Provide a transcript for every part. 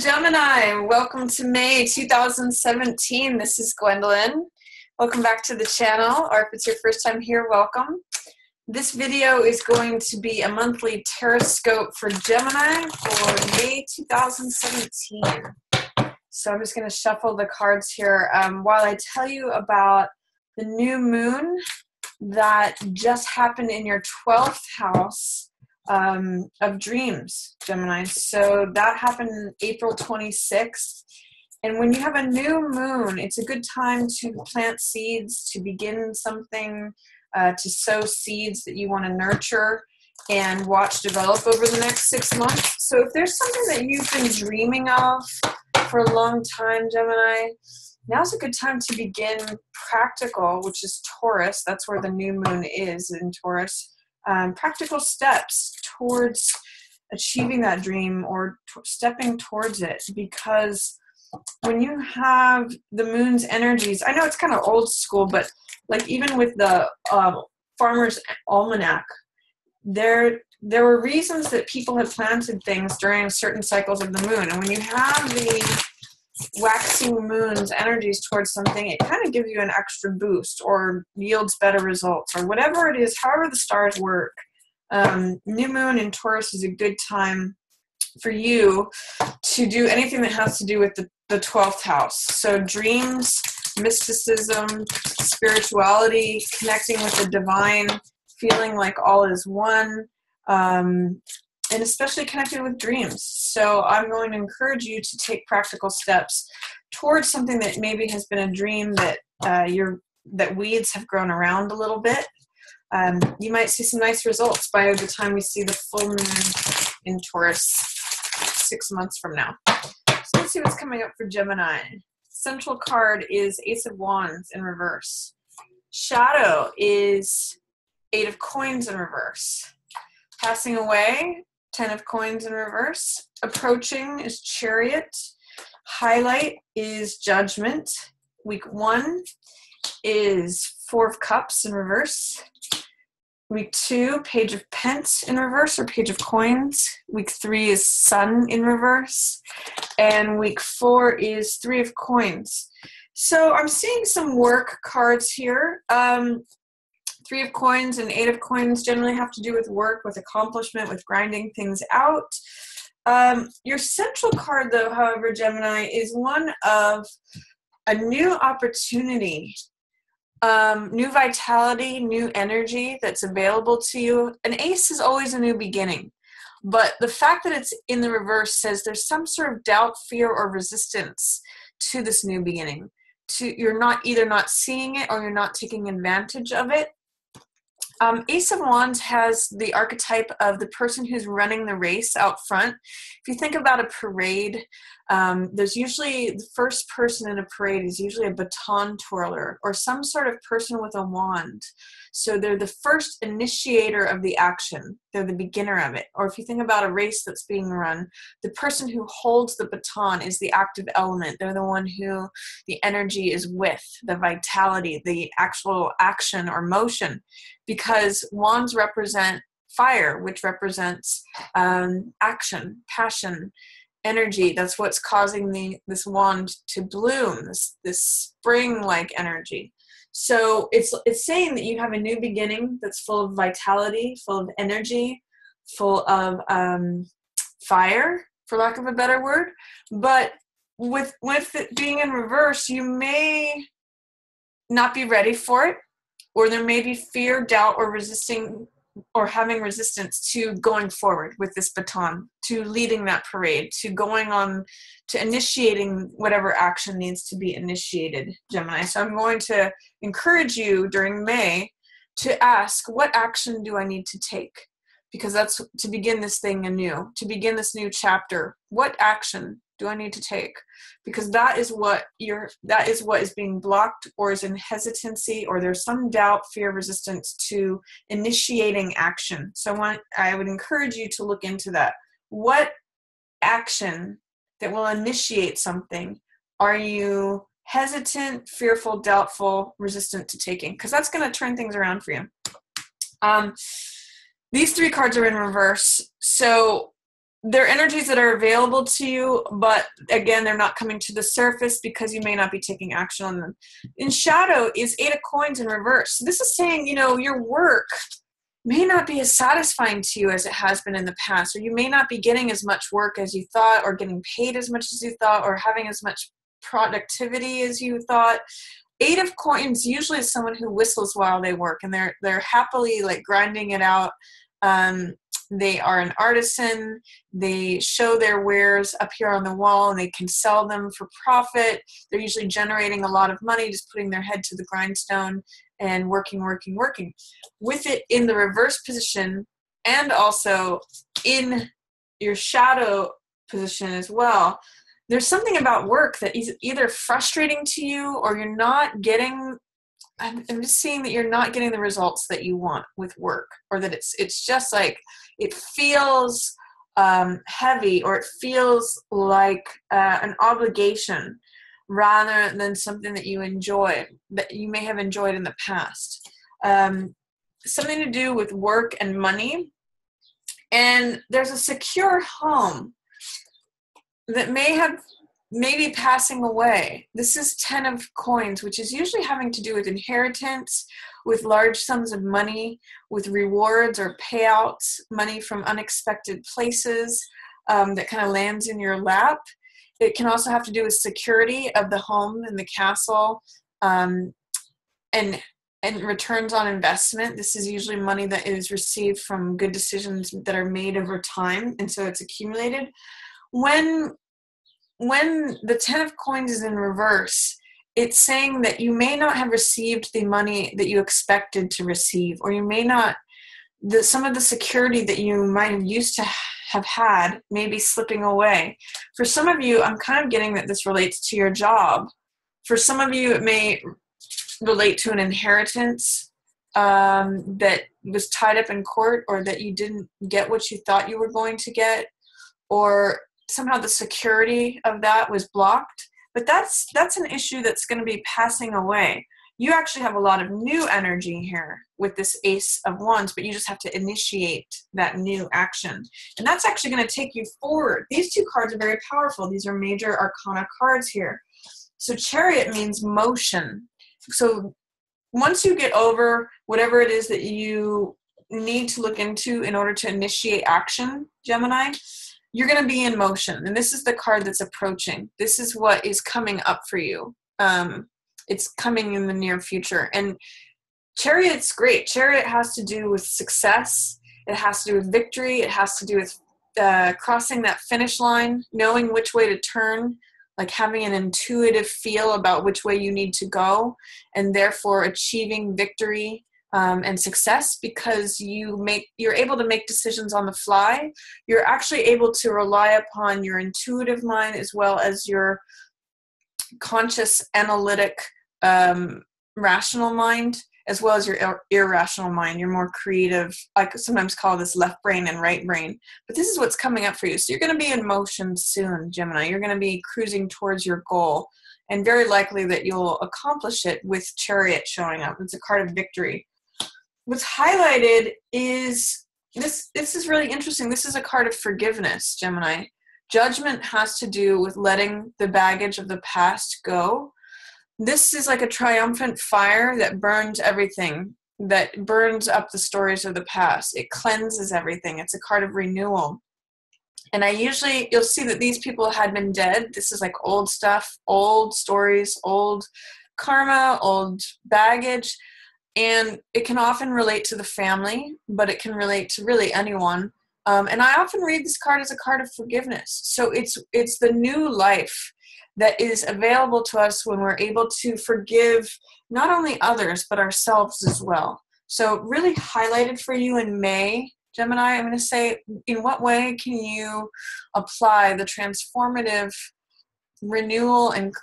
Gemini, welcome to May 2017. This is Gwendolyn. Welcome back to the channel, or if it's your first time here, welcome. This video is going to be a monthly Tarotscope for Gemini for May 2017. So I'm just going to shuffle the cards here while I tell you about the new moon that just happened in your 12th house of dreams, Gemini. So that happened April 26th. And when you have a new moon, it's a good time to plant seeds, to begin something, to sow seeds that you want to nurture and watch develop over the next 6 months. So if there's something that you've been dreaming of for a long time, Gemini, now's a good time to begin practical, which is Taurus. That's where the new moon is, in Taurus. Practical steps towards achieving that dream or stepping towards it, because when you have the moon's energies, I know it's kind of old school, but like even with the Farmer's Almanac, there were reasons that people had planted things during certain cycles of the moon. And when you have the waxing moon's energies towards something, it kind of gives you an extra boost or yields better results or whatever it is, however the stars work. New moon in Taurus is a good time for you to do anything that has to do with the 12th house. So dreams, mysticism, spirituality, connecting with the divine, feeling like all is one, and especially connected with dreams. So I'm going to encourage you to take practical steps towards something that maybe has been a dream that that weeds have grown around a little bit. You might see some nice results by the time we see the full moon in Taurus 6 months from now. So let's see what's coming up for Gemini. Central card is Ace of Wands in reverse. Shadow is 8 of Coins in reverse. Passing away, 10 of Coins in reverse. Approaching is Chariot. Highlight is Judgment. Week 1 is 4 of Cups in reverse. Week 2, Page of Pence in reverse or Page of Coins. Week 3 is Sun in reverse. And week 4 is 3 of Coins. So I'm seeing some work cards here. 3 of Coins and 8 of Coins generally have to do with work, with accomplishment, with grinding things out. Your central card, though, however, Gemini, is one of a new opportunity, new vitality, new energy that's available to you. An ace is always a new beginning. But the fact that it's in the reverse says there's some sort of doubt, fear, or resistance to this new beginning. You're either not seeing it or you're not taking advantage of it. Ace of Wands has the archetype of the person who's running the race out front. If you think about a parade, there's usually the first person in a parade is usually a baton twirler or some sort of person with a wand. So they're the first initiator of the action. They're the beginner of it. Or if you think about a race that's being run, the person who holds the baton is the active element. They're the one who the energy is with, the vitality, the actual action or motion. Because wands represent fire, which represents action, passion, energy. That's what's causing this wand to bloom, this spring-like energy. So it's saying that you have a new beginning that's full of vitality, full of energy, full of fire, for lack of a better word. But with it being in reverse, you may not be ready for it, or there may be fear, doubt, or resisting or having resistance to going forward with this baton, to leading that parade, to going on, to initiating whatever action needs to be initiated, Gemini. So I'm going to encourage you during May to ask, what action do I need to take? Because that's to begin this thing anew, to begin this new chapter. What action do I need to take? Because that is what is being blocked or is in hesitancy, or there's some doubt, fear, resistance to initiating action. So I would encourage you to look into that. What action that will initiate something are you hesitant, fearful, doubtful, resistant to taking? Because that's going to turn things around for you. These 3 cards are in reverse. So they're energies that are available to you, but again, they're not coming to the surface because you may not be taking action on them. In shadow is 8 of coins in reverse. So this is saying, you know, your work may not be as satisfying to you as it has been in the past, or you may not be getting as much work as you thought, or getting paid as much as you thought, or having as much productivity as you thought. 8 of coins usually is someone who whistles while they work, and they're happily like grinding it out. They are an artisan. They show their wares up here on the wall, and they can sell them for profit. They're usually generating a lot of money, just putting their head to the grindstone and working. With it in the reverse position, and also in your shadow position as well, there's something about work that is either frustrating to you, or you're not getting, I'm just seeing that you're not getting the results that you want with work, or that it's just like, it feels heavy, or it feels like an obligation rather than something that you enjoy, that you may have enjoyed in the past. Something to do with work and money. And there's a secure home that may be passing away. This is 10 of coins, which is usually having to do with inheritance, with large sums of money, with rewards or payouts, money from unexpected places that kind of lands in your lap. It can also have to do with security of the home and the castle, and returns on investment. This is usually money that is received from good decisions that are made over time, and so it's accumulated. When the 10 of coins is in reverse, it's saying that you may not have received the money that you expected to receive, or you may not, some of the security that you might have used to have had may be slipping away. For some of you, I'm kind of getting that this relates to your job. For some of you, it may relate to an inheritance that was tied up in court, or that you didn't get what you thought you were going to get, or somehow the security of that was blocked. But that's an issue that's going to be passing away. You actually have a lot of new energy here with this Ace of Wands, but you just have to initiate that new action. And that's actually going to take you forward. These two cards are very powerful. These are major arcana cards here. So Chariot means motion. So once you get over whatever it is that you need to look into in order to initiate action, Gemini, you're going to be in motion. And this is the card that's approaching. This is what is coming up for you. It's coming in the near future. And Chariot's great. Chariot has to do with success. It has to do with victory. It has to do with crossing that finish line, knowing which way to turn, like having an intuitive feel about which way you need to go, and therefore achieving victory and success, because you're able to make decisions on the fly. You're actually able to rely upon your intuitive mind as well as your conscious, analytic, rational mind, as well as your irrational mind. You're more creative. I sometimes call this left brain and right brain. But this is what's coming up for you. So you're going to be in motion soon, Gemini. You're going to be cruising towards your goal, and very likely that you'll accomplish it with Chariot showing up. It's a card of victory. What's highlighted is this is really interesting. This is a card of forgiveness, Gemini. Judgment has to do with letting the baggage of the past go. This is like a triumphant fire that burns everything, that burns up the stories of the past. It cleanses everything. It's a card of renewal. And you'll see that these people had been dead. This is like old stuff, old stories, old karma, old baggage. And it can often relate to the family, but it can relate to really anyone. And I often read this card as a card of forgiveness. So it's the new life that is available to us when we're able to forgive not only others, but ourselves as well. So really highlighted for you in May, Gemini, I'm going to say, in what way can you apply the transformative renewal and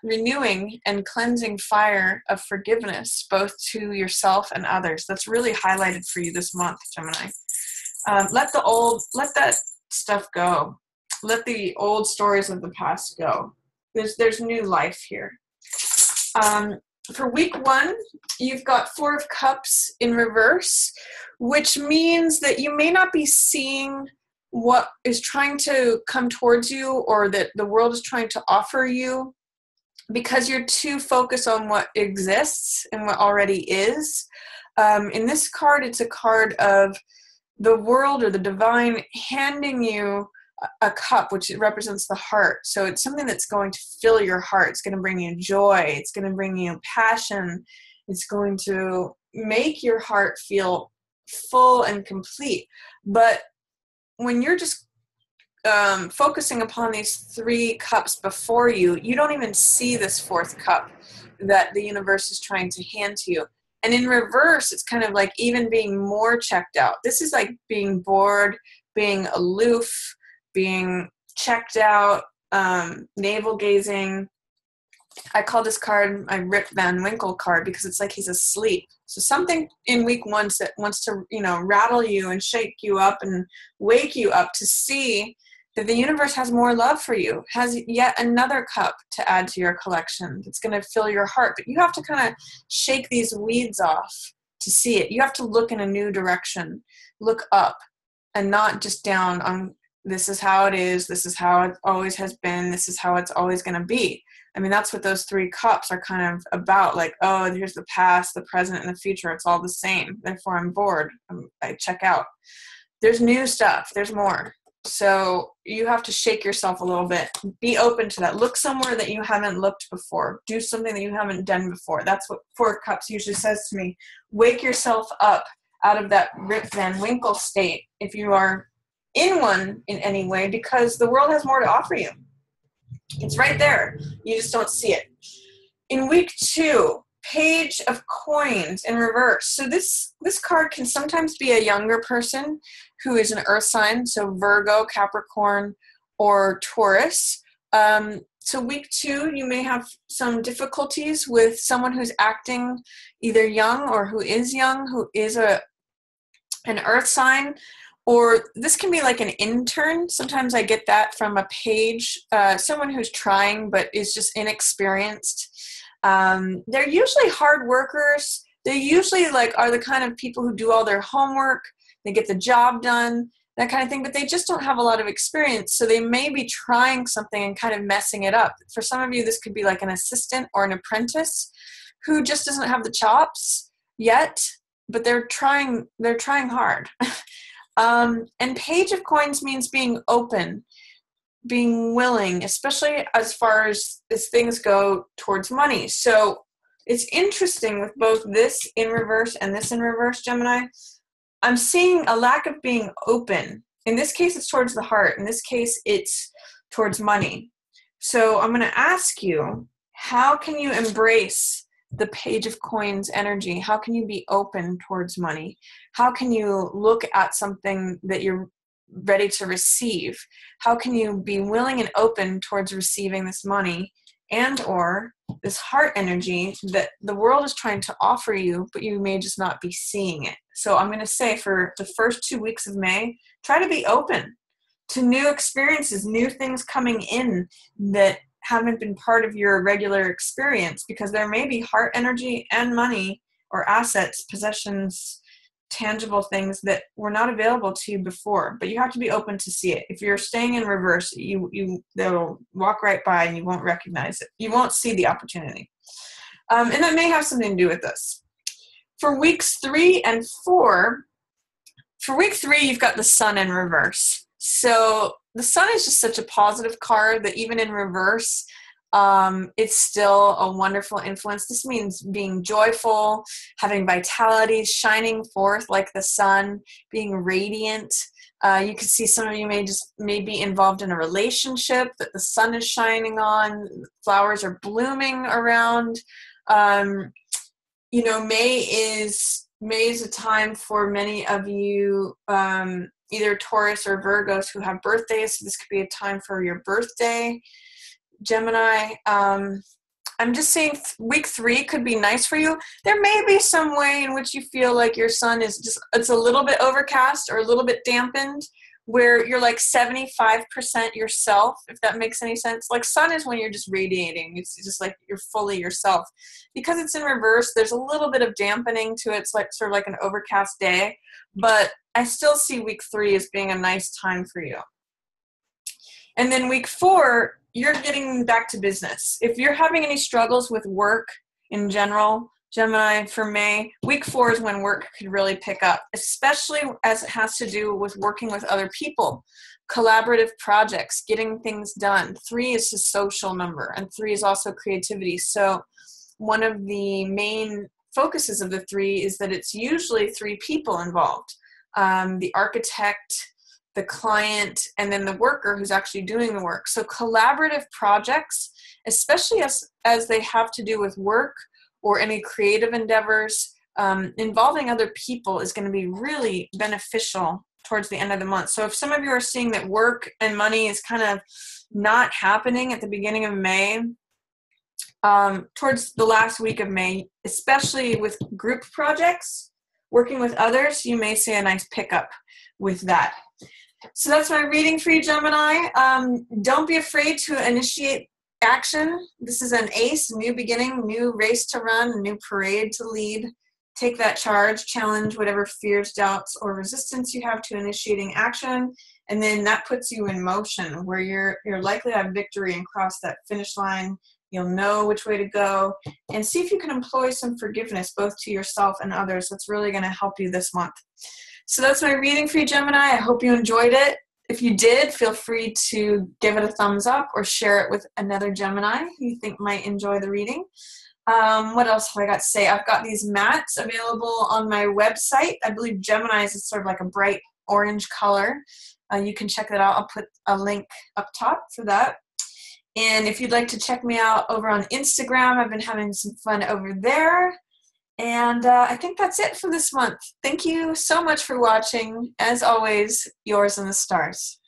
renewing and cleansing fire of forgiveness, both to yourself and others? That's really highlighted for you this month, Gemini. Let that stuff go. Let the old stories of the past go. There's new life here. For week 1, you've got 4 of Cups in reverse, which means that you may not be seeing what is trying to come towards you or that the world is trying to offer you, because you're too focused on what exists and what already is. In this card, it's a card of the world or the divine handing you a cup, which represents the heart. So it's something that's going to fill your heart. It's going to bring you joy. It's going to bring you passion. It's going to make your heart feel full and complete. But when you're just focusing upon these 3 cups before you, you don't even see this 4th cup that the universe is trying to hand to you. And in reverse, it's kind of like even being more checked out. This is like being bored, being aloof, being checked out, navel gazing. I call this card my Rip Van Winkle card because it's like he's asleep. So something in week 1 that wants to, rattle you and shake you up and wake you up to see that the universe has more love for you, has yet another cup to add to your collection that's going to fill your heart. But you have to kind of shake these weeds off to see it. You have to look in a new direction, look up, and not just down on this is how it is, this is how it always has been, this is how it's always going to be. I mean, that's what those 3 cups are kind of about. Like, oh, here's the past, the present, and the future. It's all the same. Therefore, I'm bored. I check out. There's new stuff. There's more. So you have to shake yourself a little bit. Be open to that. Look somewhere that you haven't looked before. Do something that you haven't done before. That's what 4 cups usually says to me. Wake yourself up out of that Rip Van Winkle state if you are in one in any way, because the world has more to offer you. It's right there. You just don't see it. In week 2, Page of Coins in reverse. So this card can sometimes be a younger person who is an earth sign, so Virgo, Capricorn, or Taurus. So week 2, you may have some difficulties with someone who's acting either young or who is young, who is an earth sign. Or this can be like an intern. Sometimes I get that from a page, someone who's trying but is just inexperienced. They're usually hard workers. They usually are the kind of people who do all their homework. They get the job done, that kind of thing, but they just don't have a lot of experience. So they may be trying something and kind of messing it up. For some of you, this could be like an assistant or an apprentice who just doesn't have the chops yet, but they're trying hard. And Page of Coins means being open, being willing, especially as far as things go towards money. So it's interesting with both this in reverse and this in reverse, Gemini. I'm seeing a lack of being open. In this case, it's towards the heart. In this case, it's towards money. So I'm going to ask you, how can you embrace the Page of Coins energy? How can you be open towards money? How can you look at something that you're ready to receive? How can you be willing and open towards receiving this money and or this heart energy that the world is trying to offer you, but you may just not be seeing it? So I'm going to say for the first 2 weeks of May, try to be open to new experiences, new things coming in that haven't been part of your regular experience, because there may be heart energy and money or assets, possessions, tangible things that were not available to you before, but you have to be open to see it. If you're staying in reverse, they'll walk right by and you won't recognize it. You won't see the opportunity. And that may have something to do with this. For weeks 3 and 4, for week 3, you've got the Sun in reverse. So the Sun is just such a positive card that even in reverse, it's still a wonderful influence. This means being joyful, having vitality, shining forth like the sun, being radiant. You can see some of you may be involved in a relationship that the sun is shining on. Flowers are blooming around. May is a time for many of you, either Taurus or Virgos who have birthdays. So this could be a time for your birthday. Gemini, I'm just saying week 3 could be nice for you. There may be some way in which you feel like your sun is it's a little bit overcast or a little bit dampened, where you're like 75% yourself, if that makes any sense. Like sun is when you're just radiating. It's just like you're fully yourself. Because it's in reverse, there's a little bit of dampening to it. It's like sort of like an overcast day. but I still see week 3 as being a nice time for you. And then week 4, you're getting back to business. If you're having any struggles with work in general, Gemini, for May, week 4 is when work could really pick up, especially as it has to do with working with other people, collaborative projects, getting things done. 3 is a social number, and 3 is also creativity. So one of the main focuses of the 3 is that it's usually 3 people involved. The architect, the client, and then the worker who's actually doing the work. So collaborative projects, especially as they have to do with work or any creative endeavors, involving other people is going to be really beneficial towards the end of the month. So if some of you are seeing that work and money is kind of not happening at the beginning of May, towards the last week of May, especially with group projects, working with others, you may see a nice pickup with that. So that's my reading for you, Gemini. Don't be afraid to initiate action. This is an ace, new beginning, new race to run, new parade to lead. Take that charge, challenge whatever fears, doubts, or resistance you have to initiating action, and then that puts you in motion where you're likely to have victory and cross that finish line. You'll know which way to go, and see if you can employ some forgiveness both to yourself and others. That's really going to help you this month. So that's my reading for you, Gemini. I hope you enjoyed it. If you did, feel free to give it a thumbs up or share it with another Gemini who you think might enjoy the reading. What else have I got to say? I've got these mats available on my website. I believe Gemini's is sort of like a bright orange color. You can check that out. I'll put a link up top for that. And if you'd like to check me out over on Instagram, I've been having some fun over there. And I think that's it for this month. Thank you so much for watching. As always, yours in the stars.